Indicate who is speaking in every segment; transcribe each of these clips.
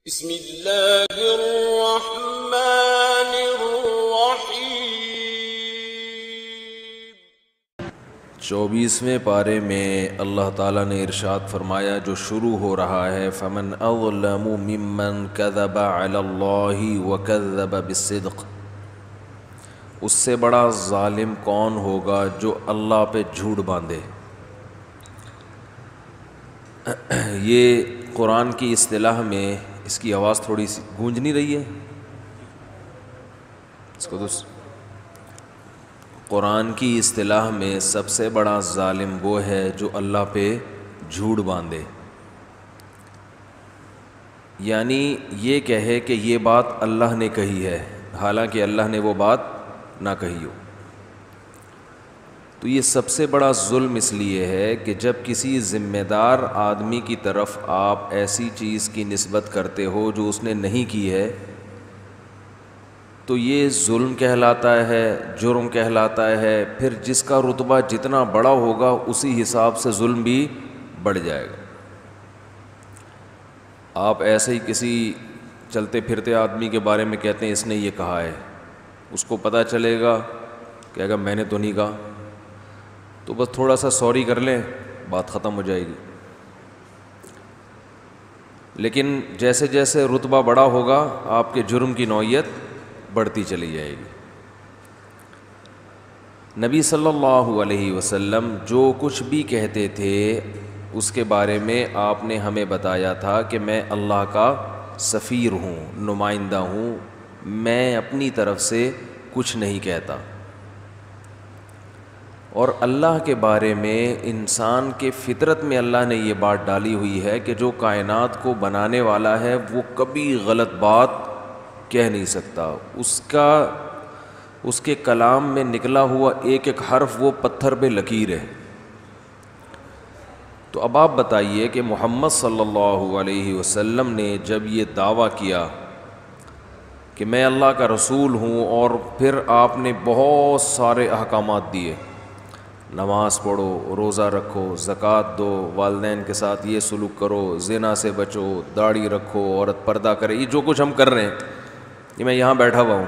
Speaker 1: بسم اللہ الرحمن الرحیم۔
Speaker 2: 24ویں پارے میں اللہ تعالیٰ نے ارشاد فرمایا، جو شروع ہو رہا ہے، فمن اظلم ممن کذب علی اللہ وکذب بالصدق، اس سے بڑا ظالم کون ہوگا جو اللہ پہ جھوٹ باندھے۔ یہ قرآن کی اصطلاح میں اس کی آواز تھوڑی سی گونج نہیں رہی ہے، اس کو قرآن کی اصطلاح میں سب سے بڑا ظالم وہ ہے جو اللہ پہ جھوٹ باندھے، یعنی یہ کہے کہ یہ بات اللہ نے کہی ہے حالانکہ اللہ نے وہ بات نہ کہی ہو۔ تو یہ سب سے بڑا ظلم اس لیے ہے کہ جب کسی ذمہ دار آدمی کی طرف آپ ایسی چیز کی نسبت کرتے ہو جو اس نے نہیں کی ہے، تو یہ ظلم کہلاتا ہے، جرم کہلاتا ہے۔ پھر جس کا رتبہ جتنا بڑا ہوگا اسی حساب سے ظلم بھی بڑھ جائے گا۔ آپ ایسے ہی کسی چلتے پھرتے آدمی کے بارے میں کہتے ہیں اس نے یہ کہا ہے، اس کو پتہ چلے گا کہے گا میں نے تو نہیں کہا، تو بس تھوڑا سا سوری کر لیں، بات ختم ہو جائے گی۔ لیکن جیسے جیسے رتبہ بڑا ہوگا آپ کے جرم کی نوعیت بڑھتی چلی جائے گی۔ نبی صلی اللہ علیہ وسلم جو کچھ بھی کہتے تھے اس کے بارے میں آپ نے ہمیں بتایا تھا کہ میں اللہ کا سفیر ہوں، نمائندہ ہوں، میں اپنی طرف سے کچھ نہیں کہتا۔ اور اللہ کے بارے میں انسان کے فطرت میں اللہ نے یہ بات ڈالی ہوئی ہے کہ جو کائنات کو بنانے والا ہے وہ کبھی غلط بات کہہ نہیں سکتا، اس کے کلام میں نکلا ہوا ایک ایک حرف وہ پتھر پہ لکیر ہے۔ تو اب آپ بتائیے کہ محمد صلی اللہ علیہ وسلم نے جب یہ دعویٰ کیا کہ میں اللہ کا رسول ہوں، اور پھر آپ نے بہت سارے احکامات دیے، نماز پڑھو، روزہ رکھو، زکوٰۃ دو، والدین کے ساتھ یہ سلوک کرو، زنا سے بچو، داڑھی رکھو، عورت پردہ کرے، یہ جو کچھ ہم کر رہے ہیں، یہ میں یہاں بیٹھا ہوا ہوں،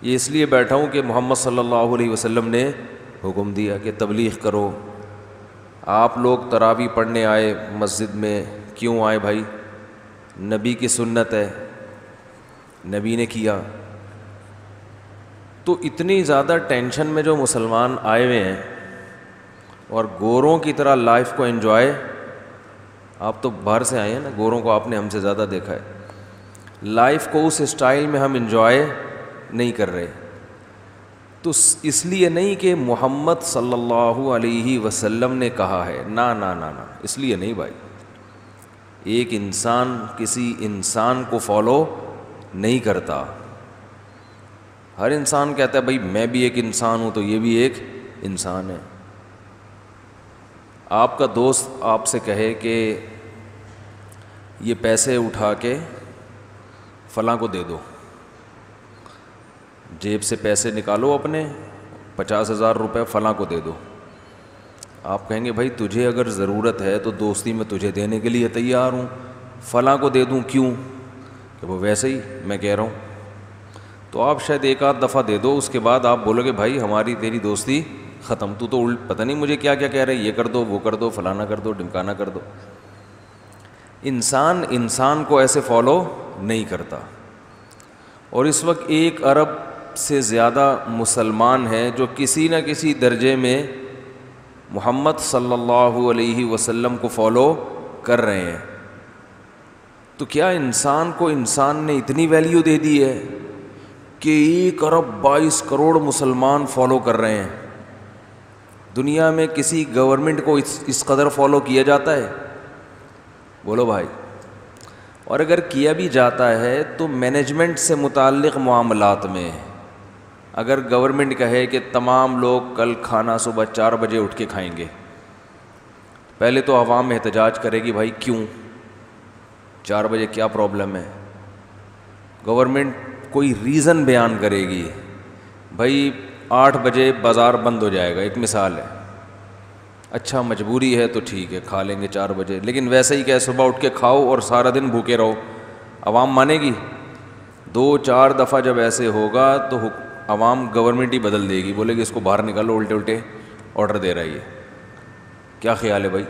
Speaker 2: یہ اس لیے بیٹھا ہوں کہ محمد صلی اللہ علیہ وسلم نے حکم دیا کہ تبلیغ کرو۔ آپ لوگ تراویح پڑھنے آئے مسجد میں، کیوں آئے بھائی؟ نبی کی سنت ہے، نبی نے کیا۔ تو اتنی زیادہ ٹینشن میں جو مسلمان آئے ہوئے ہیں اور گوروں کی طرح لائف کو انجوائے، آپ تو باہر سے آئے ہیں نا، گوروں کو آپ نے ہم سے زیادہ دیکھا ہے، لائف کو اس اسٹائل میں ہم انجوائے نہیں کر رہے۔ تو اس لیے نہیں کہ محمد صلی اللہ علیہ وسلم نے کہا ہے، نا نا نا نا، اس لیے نہیں بھائی۔ ایک انسان کسی انسان کو فالو نہیں کرتا، ہر انسان کہتا ہے بھائی میں بھی ایک انسان ہوں تو یہ بھی ایک انسان ہے۔ آپ کا دوست آپ سے کہے کہ یہ پیسے اٹھا کے فلاں کو دے دو، جیب سے پیسے نکالو اپنے 50,000 روپے فلاں کو دے دو، آپ کہیں گے بھائی تجھے اگر ضرورت ہے تو دوستی میں تجھے دینے کے لیے تیار ہوں، فلاں کو دے دوں کیوں؟ کہ وہ ویسے ہی میں کہہ رہا ہوں۔ تو آپ شاید ایک آدھ دفعہ دے دو، اس کے بعد آپ بولو گے بھائی ہماری تیری دوستی ختم، تو پتہ نہیں مجھے کیا کیا کہہ رہے، یہ کر دو، وہ کر دو، فلانا کر دو، ڈمکانا کر دو۔ انسان کو ایسے فالو نہیں کرتا۔ اور اس وقت 1 ارب سے زیادہ مسلمان ہیں جو کسی نہ کسی درجے میں محمد صلی اللہ علیہ وسلم کو فالو کر رہے ہیں۔ تو کیا انسان کو انسان نے اتنی ویلیو دے دی ہے کہ 1 ارب 22 کروڑ مسلمان فالو کر رہے ہیں؟ دنیا میں کسی گورنمنٹ کو اس قدر فالو کیا جاتا ہے؟ بولو بھائی۔ اور اگر کیا بھی جاتا ہے تو مینجمنٹ سے متعلق معاملات میں، اگر گورنمنٹ کہے کہ تمام لوگ کل کھانا صبح 4 بجے اٹھ کے کھائیں گے، پہلے تو عوام احتجاج کرے گی بھائی کیوں 4 بجے کیا پرابلم ہے؟ گورنمنٹ کوئی ریزن بیان کرے گی، بھائی 8 بجے بازار بند ہو جائے گا، ایک مثال ہے، اچھا مجبوری ہے تو ٹھیک ہے کھا لیں گے 4 بجے، لیکن ویسے ہی کیا صبح اٹھ کے کھاؤ اور سارا دن بھوکے رہو، عوام مانے گی؟ 2-4 دفعہ جب ایسے ہوگا تو عوام گورنمنٹ ہی بدل دے گی، بولے گی اس کو باہر نکالو، الٹے الٹے آرڈر دے رہا ہے یہ۔ کیا خیال ہے بھائی؟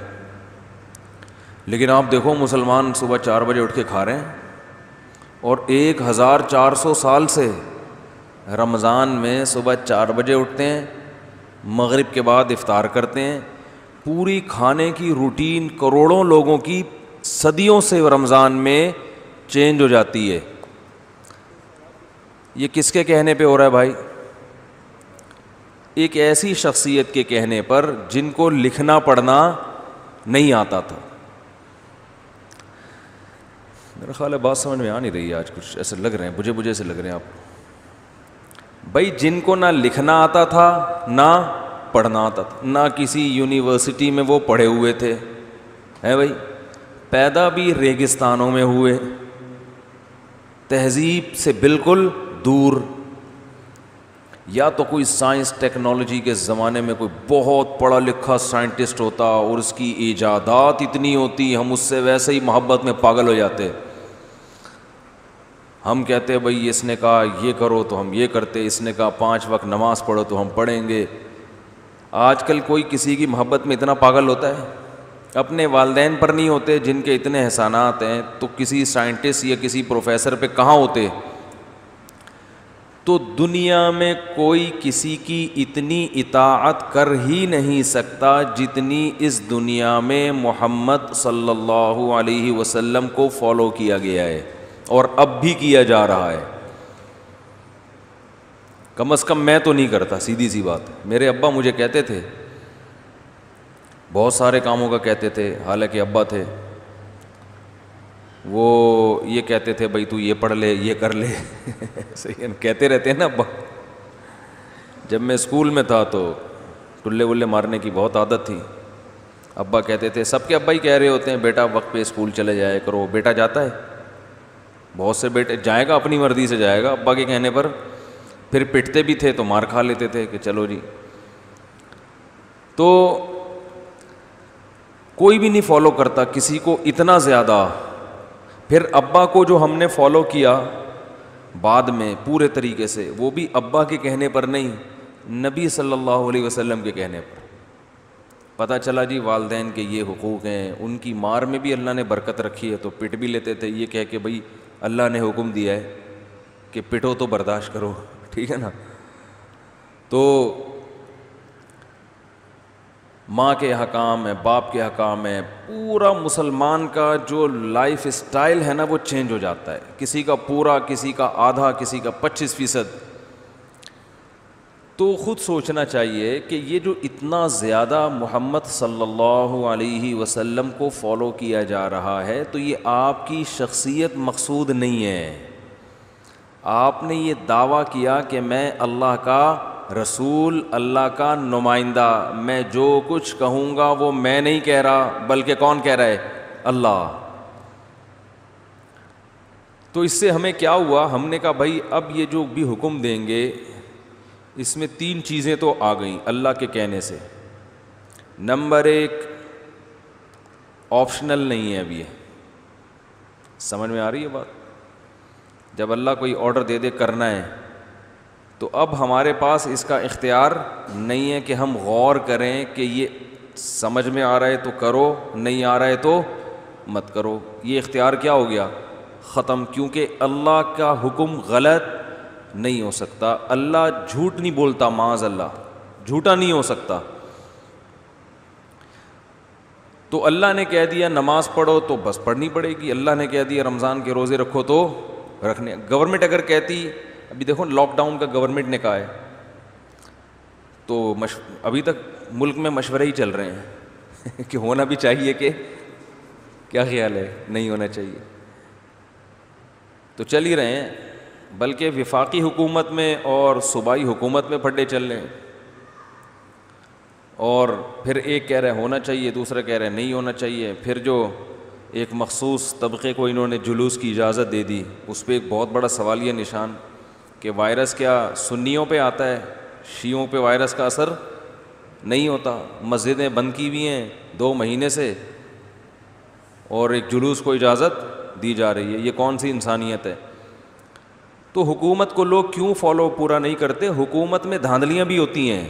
Speaker 2: لیکن آپ دیکھو مسلمان صبح 4 بجے اٹھ کے کھا رہے ہیں، اور 1400 سال سے رمضان میں صبح 4 بجے اٹھتے ہیں، مغرب کے بعد افطار کرتے ہیں۔ پوری کھانے کی روٹین کروڑوں لوگوں کی صدیوں سے رمضان میں چینج ہو جاتی ہے۔ یہ کس کے کہنے پہ ہو رہا ہے بھائی؟ ایک ایسی شخصیت کے کہنے پر جن کو لکھنا پڑھنا نہیں آتا تھا۔ میرا خیال ہے بات سمجھ میں آ نہیں رہی ہے آج، کچھ ایسے لگ رہے ہیں، بجھے سے لگ رہے ہیں آپ۔ بھائی جن کو نہ لکھنا آتا تھا نہ پڑھنا آتا تھا، نہ کسی یونیورسٹی میں وہ پڑھے ہوئے تھے، ہے بھائی، پیدا بھی ریگستانوں میں ہوئے، تہذیب سے بالکل دور، یا تو کوئی سائنس ٹیکنالوجی کے زمانے میں کوئی بہت پڑھا لکھا سائنٹسٹ ہوتا اور اس کی ایجادات اتنی ہوتی، ہم اس سے ویسے ہی محبت میں پاگل ہو جاتے۔ ہم کہتے بھائی اس نے کہا یہ کرو تو ہم یہ کرتے، اس نے کہا 5 وقت نماز پڑھو تو ہم پڑھیں گے۔ آج کل کوئی کسی کی محبت میں اتنا پاگل ہوتا ہے؟ اپنے والدین پر نہیں ہوتے جن کے اتنے احسانات ہیں، تو کسی سائنٹسٹ یا کسی پروفیسر پہ کہاں ہوتے؟ تو دنیا میں کوئی کسی کی اتنی اطاعت کر ہی نہیں سکتا جتنی اس دنیا میں محمد صلی اللہ علیہ وسلم کو فالو کیا گیا ہے، اور اب بھی کیا جا رہا ہے۔ کم از کم میں تو نہیں کرتا، سیدھی سی بات۔ میرے ابا مجھے کہتے تھے، بہت سارے کاموں کا کہتے تھے، حالانکہ ابا تھے، وہ یہ کہتے تھے بھائی تو یہ پڑھ لے، یہ کر لے صحیح کہتے رہتے ہیں نا ابا۔ جب میں اسکول میں تھا تو ٹلے ولے مارنے کی بہت عادت تھی۔ ابا کہتے تھے، سب کے ابا ہی کہہ رہے ہوتے ہیں بیٹا وقت پہ اسکول چلے جایا کرو، بیٹا جاتا ہے، بہت سے بیٹے جائے گا اپنی مرضی سے جائے گا ابا کے کہنے پر، پھر پٹتے بھی تھے تو مار کھا لیتے تھے کہ چلو جی۔ تو کوئی بھی نہیں فالو کرتا کسی کو اتنا زیادہ۔ پھر ابا کو جو ہم نے فالو کیا بعد میں پورے طریقے سے، وہ بھی ابا کے کہنے پر نہیں، نبی صلی اللہ علیہ وسلم کے کہنے پر۔ پتہ چلا جی والدین کے یہ حقوق ہیں، ان کی مار میں بھی اللہ نے برکت رکھی ہے، تو پٹ بھی لیتے تھے یہ کہہ کے بھائی اللہ نے حکم دیا ہے کہ پٹو تو برداشت کرو، ٹھیک ہے نا۔ تو ماں کے حکام ہیں، باپ کے حکام ہیں، پورا مسلمان کا جو لائف اسٹائل ہے نا وہ چینج ہو جاتا ہے، کسی کا پورا، کسی کا آدھا، کسی کا 25%۔ تو خود سوچنا چاہیے کہ یہ جو اتنا زیادہ محمد صلی اللہ علیہ وسلم کو فالو کیا جا رہا ہے، تو یہ آپ کی شخصیت مقصود نہیں ہے۔ آپ نے یہ دعویٰ کیا کہ میں اللہ کا رسول، اللہ کا نمائندہ، میں جو کچھ کہوں گا وہ میں نہیں کہہ رہا بلکہ کون کہہ رہا ہے؟ اللہ۔ تو اس سے ہمیں کیا ہوا؟ ہم نے کہا بھائی اب یہ جو بھی حکم دیں گے اس میں 3 چیزیں تو آ گئیں اللہ کے کہنے سے۔ نمبر 1 آپشنل نہیں ہے اب، یہ سمجھ میں آ رہی ہے بات؟ جب اللہ کوئی آرڈر دے دے کرنا ہے تو اب ہمارے پاس اس کا اختیار نہیں ہے کہ ہم غور کریں کہ یہ سمجھ میں آ رہا ہے تو کرو، نہیں آ رہا ہے تو مت کرو۔ یہ اختیار کیا ہو گیا؟ ختم، کیونکہ اللہ کا حکم غلط نہیں ہو سکتا۔ اللہ جھوٹ نہیں بولتا، معاذ اللہ، جھوٹا نہیں ہو سکتا۔ تو اللہ نے کہہ دیا نماز پڑھو تو بس پڑھنی پڑے گی، اللہ نے کہہ دیا رمضان کے روزے رکھو تو رکھنے۔ گورنمنٹ اگر کہتی، ابھی دیکھو لاک ڈاؤن کا گورنمنٹ نے کہا ہے، تو ابھی تک ملک میں مشورے ہی چل رہے ہیں کہ ہونا بھی چاہیے کہ کیا خیال ہے، نہیں ہونا چاہیے، تو چل ہی رہے ہیں، بلکہ وفاقی حکومت میں اور صوبائی حکومت میں پھڈے چل رہے ہیں، اور پھر ایک کہہ رہے ہونا چاہیے، دوسرا کہہ رہے نہیں ہونا چاہیے، پھر جو ایک مخصوص طبقے کو انہوں نے جلوس کی اجازت دے دی، اس پہ ایک بہت بڑا سوالیہ نشان کہ وائرس کیا سنیوں پہ آتا ہے، شیعوں پہ وائرس کا اثر نہیں ہوتا. مسجدیں بند کی ہوئی ہیں 2 مہینے سے اور ایک جلوس کو اجازت دی جا رہی ہے. یہ کون سی انسانیت ہے؟ تو حکومت کو لوگ کیوں فالو پورا نہیں کرتے؟ حکومت میں دھاندلیاں بھی ہوتی ہیں,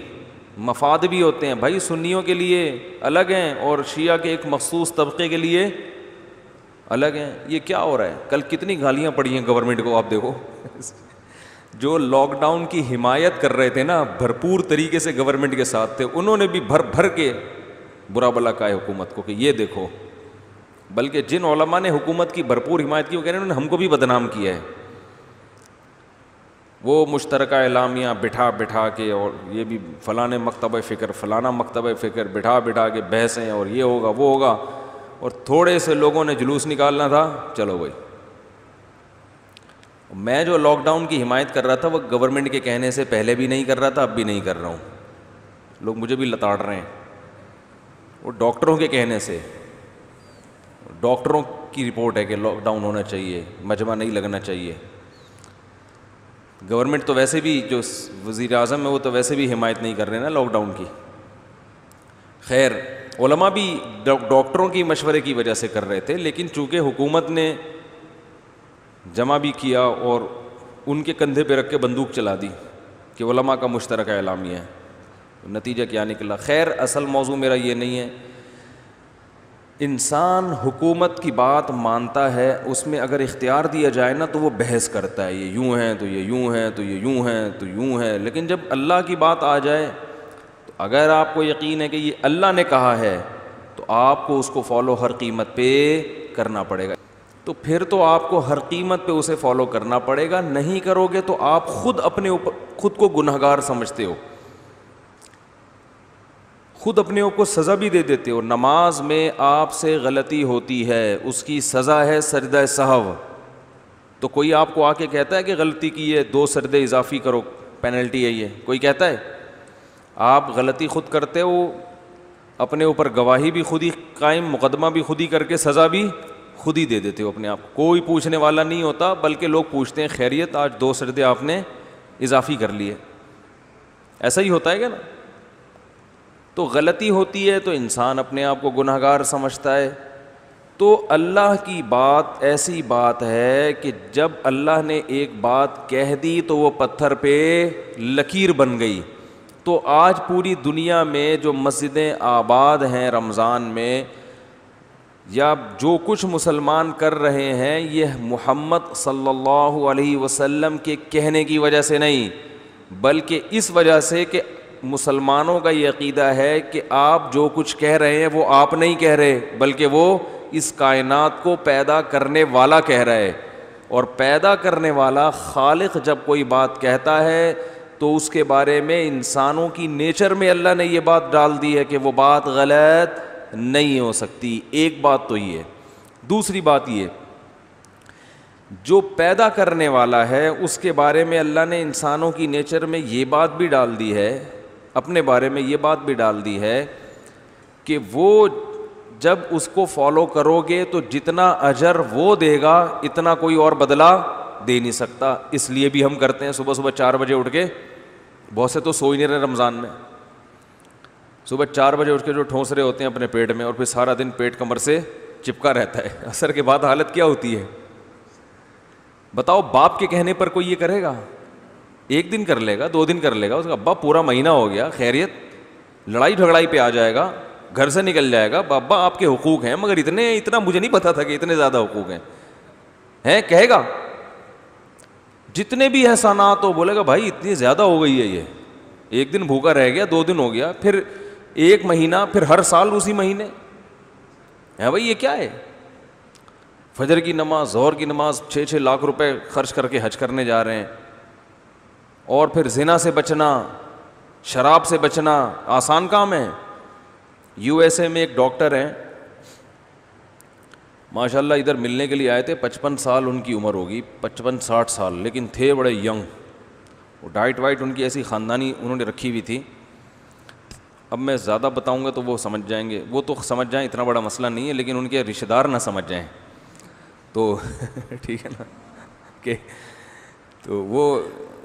Speaker 2: مفاد بھی ہوتے ہیں بھائی. سنیوں کے لیے الگ ہیں اور شیعہ کے ایک مخصوص طبقے کے لیے الگ ہیں. یہ کیا ہو رہا ہے؟ کل کتنی گالیاں پڑی ہیں گورنمنٹ کو, آپ دیکھو. جو لاک ڈاؤن کی حمایت کر رہے تھے نا, بھرپور طریقے سے گورنمنٹ کے ساتھ تھے, انہوں نے بھی بھر بھر کے برا بلا کہا ہے حکومت کو کہ یہ دیکھو. بلکہ جن علماء نے حکومت کی بھرپور حمایت کی وہ کہہ رہے ہیں انہوں نے ہم کو بھی بدنام کیا ہے. وہ مشترکہ اعلامیہ بٹھا بٹھا کے, اور یہ بھی فلاں مکتبہ فکر فلانا مکتبہ فکر بٹھا بٹھا کے بحثیں, اور یہ ہوگا وہ ہوگا, اور تھوڑے سے لوگوں نے جلوس نکالنا تھا, چلو بھائی. میں جو لاک ڈاؤن کی حمایت کر رہا تھا وہ گورنمنٹ کے کہنے سے پہلے بھی نہیں کر رہا تھا, اب بھی نہیں کر رہا ہوں. لوگ مجھے بھی لتاڑ رہے ہیں. وہ ڈاکٹروں کے کہنے سے, ڈاکٹروں کی رپورٹ ہے کہ لاک ڈاؤن ہونا چاہیے, مجمع نہیں لگنا چاہیے. گورنمنٹ تو ویسے بھی, جو وزیر اعظم ہے وہ تو ویسے بھی حمایت نہیں کر رہے نا لاک ڈاؤن کی. خیر, علماء بھی ڈاکٹروں کی مشورے کی وجہ سے کر رہے تھے, لیکن چونکہ حکومت نے جمع بھی کیا اور ان کے کندھے پہ رکھ کے بندوق چلا دی کہ علماء کا مشترکہ اعلامیہ ہے, نتیجہ کیا نکلا؟ خیر, اصل موضوع میرا یہ نہیں ہے. انسان حکومت کی بات مانتا ہے, اس میں اگر اختیار دیا جائے نا تو وہ بحث کرتا ہے, یہ یوں ہے تو یہ یوں ہے تو یہ یوں ہے تو یوں ہے. لیکن جب اللہ کی بات آ جائے تو اگر آپ کو یقین ہے کہ یہ اللہ نے کہا ہے تو آپ کو اس کو فالو ہر قیمت پہ کرنا پڑے گا. تو پھر تو آپ کو ہر قیمت پہ اسے فالو کرنا پڑے گا. نہیں کرو گے تو آپ خود اپنے اوپر خود کو گنہگار سمجھتے ہو, خود اپنے آپ کو سزا بھی دے دیتے ہو. نماز میں آپ سے غلطی ہوتی ہے, اس کی سزا ہے سجدہ سہو. تو کوئی آپ کو آ کے کہتا ہے کہ غلطی کی ہے 2 سجدے اضافی کرو, پینلٹی ہے یہ؟ کوئی کہتا ہے؟ آپ غلطی خود کرتے ہو, اپنے اوپر گواہی بھی خود ہی قائم, مقدمہ بھی خود ہی کر کے سزا بھی خود ہی دے دیتے ہو اپنے آپ کو. کوئی پوچھنے والا نہیں ہوتا, بلکہ لوگ پوچھتے ہیں خیریت آج 2 سجدے آپ نے اضافی کر لیے. ایسا ہی ہوتا ہے کیا نا؟ تو غلطی ہوتی ہے تو انسان اپنے آپ کو گنہگار سمجھتا ہے. تو اللہ کی بات ایسی بات ہے کہ جب اللہ نے ایک بات کہہ دی تو وہ پتھر پہ لکیر بن گئی. تو آج پوری دنیا میں جو مسجدیں آباد ہیں رمضان میں, یا جو کچھ مسلمان کر رہے ہیں, یہ محمد صلی اللہ علیہ وسلم کے کہنے کی وجہ سے نہیں, بلکہ اس وجہ سے کہ مسلمانوں کا یہ عقیدہ ہے کہ آپ جو کچھ کہہ رہے ہیں وہ آپ نہیں کہہ رہے, بلکہ وہ اس کائنات کو پیدا کرنے والا کہہ رہا ہے. اور پیدا کرنے والا خالق جب کوئی بات کہتا ہے تو اس کے بارے میں انسانوں کی نیچر میں اللہ نے یہ بات ڈال دی ہے کہ وہ بات غلط نہیں ہو سکتی. ایک بات تو یہ ہے. دوسری بات یہ, جو پیدا کرنے والا ہے اس کے بارے میں اللہ نے انسانوں کی نیچر میں یہ بات بھی ڈال دی ہے, اپنے بارے میں یہ بات بھی ڈال دی ہے کہ وہ جب اس کو فالو کرو گے تو جتنا اجر وہ دے گا اتنا کوئی اور بدلہ دے نہیں سکتا. اس لیے بھی ہم کرتے ہیں صبح صبح 4 بجے اٹھ کے, بہت سے تو سو ہی نہیں رہے رمضان میں, صبح 4 بجے اٹھ کے جو ٹھونس رہے ہوتے ہیں اپنے پیٹ میں, اور پھر سارا دن پیٹ کمر سے چپکا رہتا ہے. عصر کے بعد حالت کیا ہوتی ہے بتاؤ؟ باپ کے کہنے پر کوئی یہ کرے گا؟ 1 دن کر لے گا, 2 دن کر لے گا, اس کا ابا پورا مہینہ ہو گیا, خیریت, لڑائی جھگڑائی پہ آ جائے گا, گھر سے نکل جائے گا, ابا آپ کے حقوق ہیں مگر اتنا مجھے نہیں پتا تھا کہ اتنے زیادہ حقوق ہیں کہے گا. جتنے بھی احسانات ہو بولے گا بھائی اتنی زیادہ ہو گئی ہے, یہ 1 دن بھوکا رہ گیا, 2 دن ہو گیا, پھر 1 مہینہ, پھر ہر سال اسی مہینے ہے. بھائی یہ کیا ہے؟ فجر کی نماز, ظہر کی نماز, 6 لاکھ روپے خرچ کر کے حج کرنے جا رہے ہیں, اور پھر زنا سے بچنا, شراب سے بچنا آسان کام ہے. یو ایس اے میں ایک ڈاکٹر ہیں ماشاء اللہ, ادھر ملنے کے لیے آئے تھے, 55 سال ان کی عمر ہوگی, 55-60 سال, لیکن تھے بڑے ینگ. وہ ڈائٹ وائٹ ان کی ایسی خاندانی انہوں نے رکھی ہوئی تھی. اب میں زیادہ بتاؤں گا تو وہ سمجھ جائیں گے, وہ تو سمجھ جائیں اتنا بڑا مسئلہ نہیں ہے, لیکن ان کے رشتہ دار نہ سمجھ جائیں تو ٹھیک ہے نا, کہ تو وہ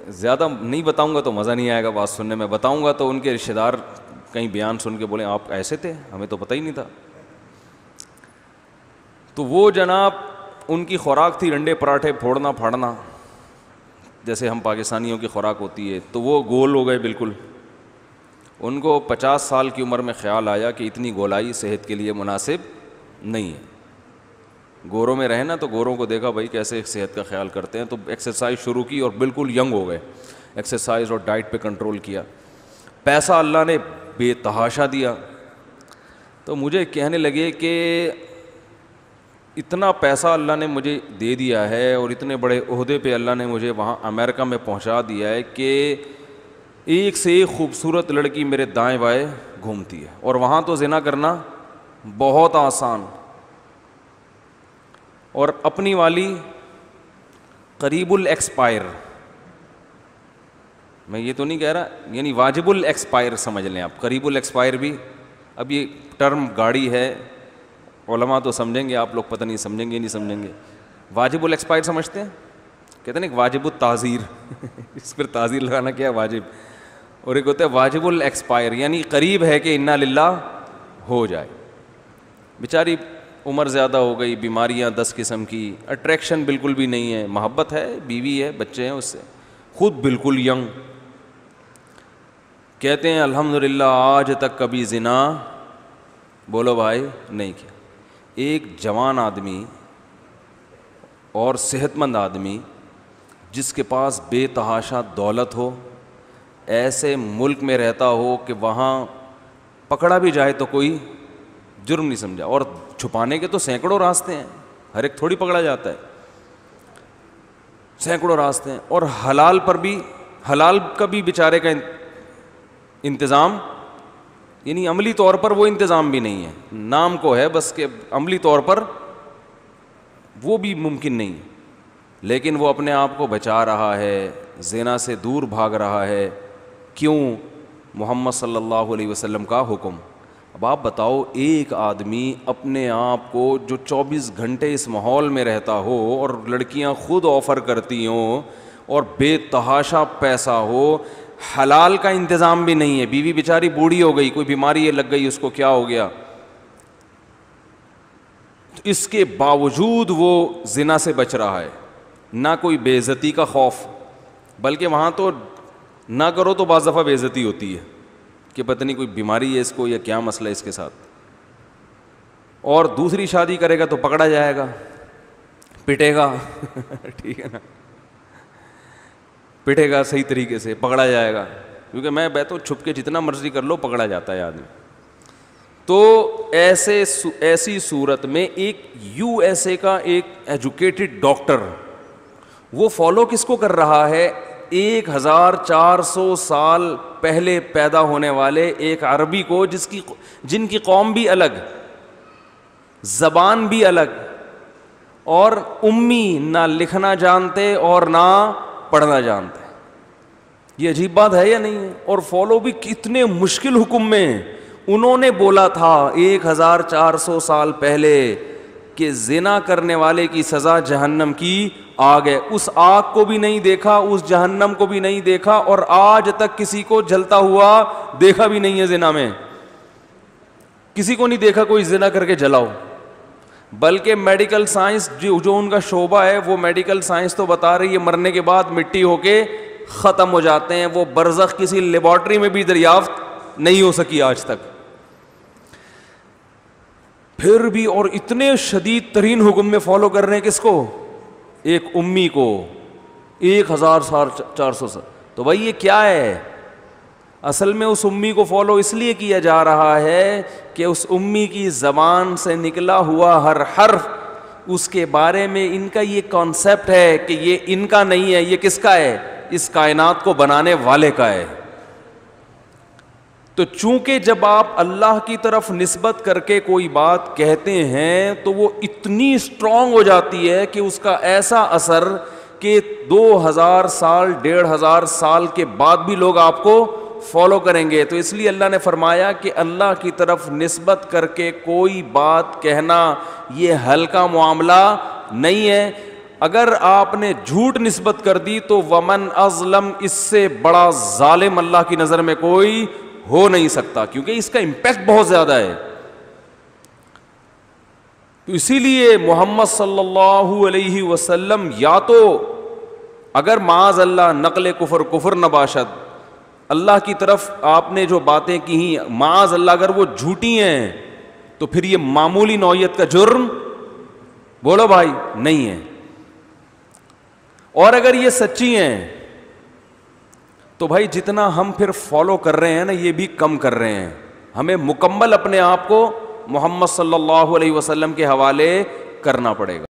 Speaker 2: زیادہ نہیں بتاؤں گا تو مزہ نہیں آئے گا بات سننے میں. بتاؤں گا تو ان کے رشتہ دار کہیں بیان سن کے بولیں آپ ایسے تھے, ہمیں تو پتہ ہی نہیں تھا. تو وہ جناب ان کی خوراک تھی انڈے پراٹھے پھوڑنا پھاڑنا, جیسے ہم پاکستانیوں کی خوراک ہوتی ہے. تو وہ گول ہو گئے بالکل. ان کو 50 سال کی عمر میں خیال آیا کہ اتنی گولائی صحت کے لیے مناسب نہیں ہے. گوروں میں رہے نا, تو گوروں کو دیکھا بھائی کیسے صحت کا خیال کرتے ہیں, تو ایکسرسائز شروع کی اور بالکل ینگ ہو گئے. ایکسرسائز اور ڈائٹ پہ کنٹرول کیا. پیسہ اللہ نے بے تحاشا دیا. تو مجھے کہنے لگے کہ اتنا پیسہ اللہ نے مجھے دے دیا ہے اور اتنے بڑے عہدے پہ اللہ نے مجھے وہاں امریکہ میں پہنچا دیا ہے کہ ایک سے ایک خوبصورت لڑکی میرے دائیں بائیں گھومتی ہے, اور وہاں تو زنا کرنا بہت آسان. اور اپنی والی قریب الیکسپائر, میں یہ تو نہیں کہہ رہا, یعنی واجب الیکسپائر سمجھ لیں آپ. قریب الیکسپائر بھی اب یہ ٹرم گاڑی ہے, علماء تو سمجھیں گے, آپ لوگ پتہ نہیں سمجھیں گے نہیں سمجھیں گے. واجب الیکسپائر سمجھتے ہیں, کہتے ہیں نا واجب التعزیر اس پر تعزیر لگانا کیا ہے واجب, اور ایک ہوتا ہے واجب الیکسپائر یعنی قریب ہے کہ انا للہ ہو جائے. بیچاری عمر زیادہ ہو گئی, بیماریاں 10 قسم کی, اٹریکشن بالکل بھی نہیں ہے, محبت ہے, بیوی ہے, بچے ہیں اس سے, خود بالکل ینگ. کہتے ہیں الحمدللہ آج تک کبھی زنا بولو بھائی نہیں کیا. ایک جوان آدمی اور صحت مند آدمی جس کے پاس بے تحاشا دولت ہو, ایسے ملک میں رہتا ہو کہ وہاں پکڑا بھی جائے تو کوئی جرم نہیں سمجھا, اور چھپانے کے تو سینکڑوں راستے ہیں, ہر ایک تھوڑی پکڑا جاتا ہے, سینکڑوں راستے ہیں. اور حلال پر بھی, حلال کا بھی بیچارے کا انتظام, یعنی عملی طور پر وہ انتظام بھی نہیں ہے, نام کو ہے بس کہ عملی طور پر وہ بھی ممکن نہیں. لیکن وہ اپنے آپ کو بچا رہا ہے, زنا سے دور بھاگ رہا ہے. کیوں؟ محمد صلی اللہ علیہ وسلم کا حکم. اب آپ بتاؤ, ایک آدمی اپنے آپ کو جو 24 گھنٹے اس ماحول میں رہتا ہو اور لڑکیاں خود آفر کرتی ہوں اور بے تحاشا پیسہ ہو, حلال کا انتظام بھی نہیں ہے, بیوی بیچاری بوڑھی ہو گئی, کوئی بیماری لگ گئی اس کو, کیا ہو گیا, اس کے باوجود وہ زنا سے بچ رہا ہے. نہ کوئی بے عزتی کا خوف, بلکہ وہاں تو نہ کرو تو بعض دفعہ بے عزتی ہوتی ہے کہ پتہ نہیں کوئی بیماری ہے اس کو یا کیا مسئلہ ہے اس کے ساتھ. اور دوسری شادی کرے گا تو پکڑا جائے گا, پٹے گا ٹھیک ہے نا, پٹے گا صحیح طریقے سے, پکڑا جائے گا, کیونکہ میں بیٹھو چھپ کے جتنا مرضی کر لو پکڑا جاتا ہے آدمی. تو ایسی صورت میں ایک USA کا ایک ایجوکیٹڈ ڈاکٹر, وہ فالو کس کو کر رہا ہے؟ 1400 سال پہلے پیدا ہونے والے ایک عربی کو, جن کی قوم بھی الگ, زبان بھی الگ, اور امی, نہ لکھنا جانتے اور نہ پڑھنا جانتے. یہ عجیب بات ہے یا نہیں ہے؟ اور فالو بھی کتنے مشکل حکم میں. انہوں نے بولا تھا 1400 سال پہلے کہ زنا کرنے والے کی سزا جہنم کی آگ ہے. اس آگ کو بھی نہیں دیکھا, اس جہنم کو بھی نہیں دیکھا, اور آج تک کسی کو جلتا ہوا دیکھا بھی نہیں ہے. زنا میں کسی کو نہیں دیکھا کوئی زنا کر کے جلاؤ. بلکہ میڈیکل سائنس جو ان کا شعبہ ہے, وہ میڈیکل سائنس تو بتا رہی ہے مرنے کے بعد مٹی ہو کے ختم ہو جاتے ہیں. وہ برزخ کسی لیبارٹری میں بھی دریافت نہیں ہو سکی آج تک. پھر بھی اور اتنے شدید ترین حکم میں فالو کر رہے ہیں کس کو؟ ایک امی کو. 1400 سال. تو بھائی یہ کیا ہے؟ اصل میں اس امی کو فالو اس لیے کیا جا رہا ہے کہ اس امی کی زبان سے نکلا ہوا ہر حرف, اس کے بارے میں ان کا یہ کانسیپٹ ہے کہ یہ ان کا نہیں ہے, یہ کس کا ہے؟ اس کائنات کو بنانے والے کا ہے. تو چونکہ جب آپ اللہ کی طرف نسبت کر کے کوئی بات کہتے ہیں تو وہ اتنی اسٹرانگ ہو جاتی ہے کہ اس کا ایسا اثر کہ 2000 سال 1500 سال کے بعد بھی لوگ آپ کو فالو کریں گے. تو اس لیے اللہ نے فرمایا کہ اللہ کی طرف نسبت کر کے کوئی بات کہنا یہ ہلکا معاملہ نہیں ہے. اگر آپ نے جھوٹ نسبت کر دی تو ومن ازلم, اس سے بڑا ظالم اللہ کی نظر میں کوئی ہو نہیں سکتا، کیونکہ اس کا امپیکٹ بہت زیادہ ہے. تو اسی لیے محمد صلی اللہ علیہ وسلم یا تو اگر معاذ اللہ نقل کفر نباشد، اللہ کی طرف آپ نے جو باتیں کی ہیں معاذ اللہ اگر وہ جھوٹی ہیں تو پھر یہ معمولی نوعیت کا جرم بولو بھائی نہیں ہے، اور اگر یہ سچی ہیں تو بھائی جتنا ہم پھر فالو کر رہے ہیں نا یہ بھی کم کر رہے ہیں. ہمیں مکمل اپنے آپ کو محمد صلی اللہ علیہ وسلم کے حوالے کرنا پڑے گا.